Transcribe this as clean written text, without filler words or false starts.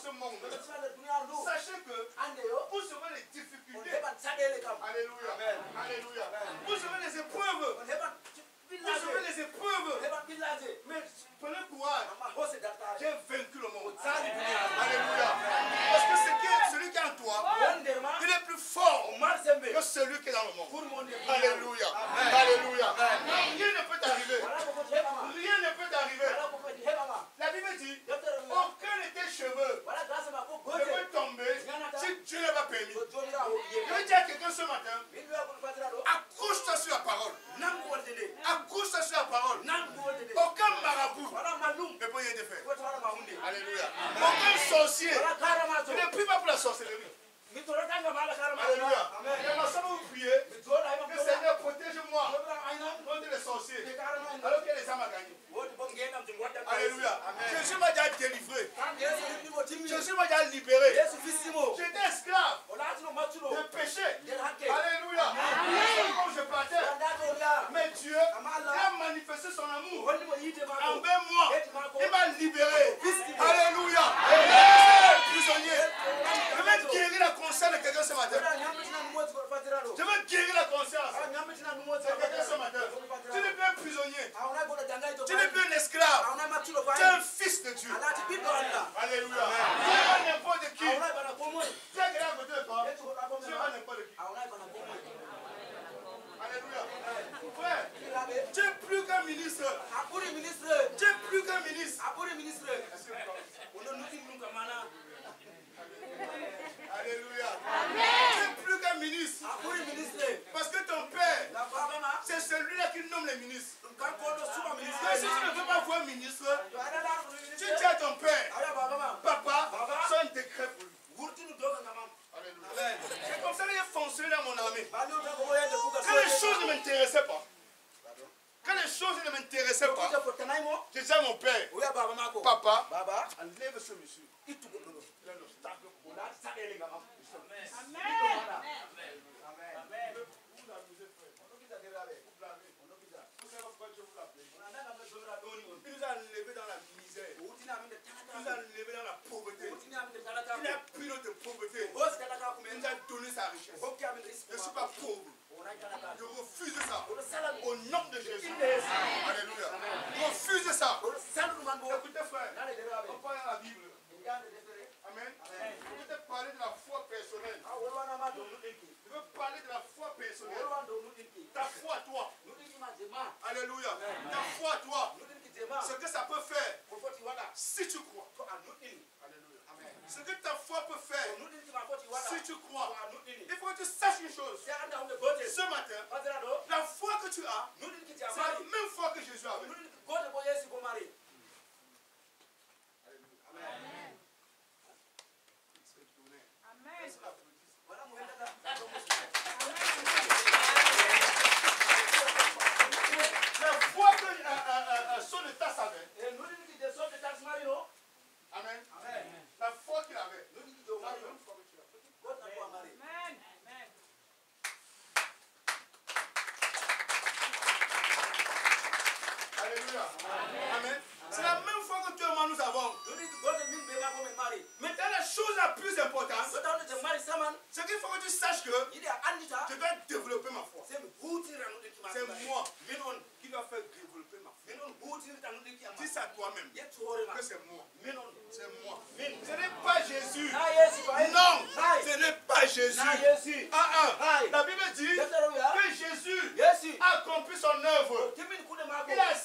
ce monde, sachez que vous aurez les difficultés. Alléluia. Alléluia. Vous aurez les épreuves. Vous aurez les épreuves. Mais prenez courage. J'ai vaincu le monde. Alléluia. Parce que celui qui est en toi, il est plus fort que celui qui est dans le monde. Alléluia. Alléluia. Rien ne peut t'arriver. Rien ne peut t'arriver. La Bible dit, aucun de tes cheveux ne peut tomber si Dieu ne l'a pas permis. Je veux dire à quelqu'un ce matin, accroche-toi sur la parole. Accroche-toi sur la parole. Aucun marabout ne peut rien te faire. Alléluia. Aucun sorcier ne prie pas pour la sorcellerie. Alléluia. Et vous priez que Seigneur protège-moi contre les sorciers. Alors que les âmes à gagner. Alléluia. Jésus m'a déjà délivré. Jésus m'a déjà libéré. J'étais esclave de péché. Alléluia. Quand je partais, mais Dieu a manifesté son amour envers moi. Il m'a libéré. Alléluia. Prisonnier. Je vais guérir la conscience de quelqu'un ce matin. Je vais guérir la conscience de quelqu'un ce matin. Tu n'es plus un prisonnier. Tu n'es plus un esclave. Tu es un fils de Dieu. Alléluia. Tu n'es pas n'importe qui. Tu es quelqu'un à côté de toi. Tu n'es pas n'importe qui. Alléluia. Frère, tu es plus qu'un ministre. Tu es plus qu'un ministre. Alléluia. Tu es plus qu'un ministre. Parce que ton père, c'est celui-là qui nomme les ministres. Mais si tu ne veux pas voir un ministre, tu dis à ton père, papa, sois un décret pour lui. C'est comme ça qu'il a fonctionné dans mon armée. Quand les choses ne m'intéressaient pas, je disais à mon père, papa, enlève ce monsieur. Il est un obstacle pour moi. Amen. Vous l'amusez, frère. Vous savez pourquoi Dieu vous l'appelle? Il nous a enlevés dans la misère. Il nous a enlevés dans la pauvreté. Il a pris notre pauvreté. Il nous a donné sa richesse. Je ne suis pas pauvre. Je refuse ça. Au nom de Jésus. Alléluia. Je refuse ça. Écoutez, frère. On parle dans la Bible. Amen. Je veux te parler de la foi personnelle. Je veux parler de la foi personnelle. Ta foi à toi. Alléluia. Ta foi à toi. Ce que ça peut faire si tu crois. Alléluia. Ce que ta foi peut faire si tu crois. Il faut que tu saches une chose. Ce matin, la foi que tu as, c'est la même foi que Jésus avait. La foi que son de tasse avait. Amen. La foi qu'il avait. Alléluia. Amen. C'est la même foi que toi et moi nous avons. Maintenant, la chose la plus importante, c'est qu'il faut que tu saches que je dois développer ma foi. C'est moi qui dois faire développer ma foi. Dis ça à toi-même. Que c'est moi. C'est moi. Ce n'est pas Jésus. Non, ce n'est pas Jésus. La Bible dit que Jésus a accompli son œuvre. Il a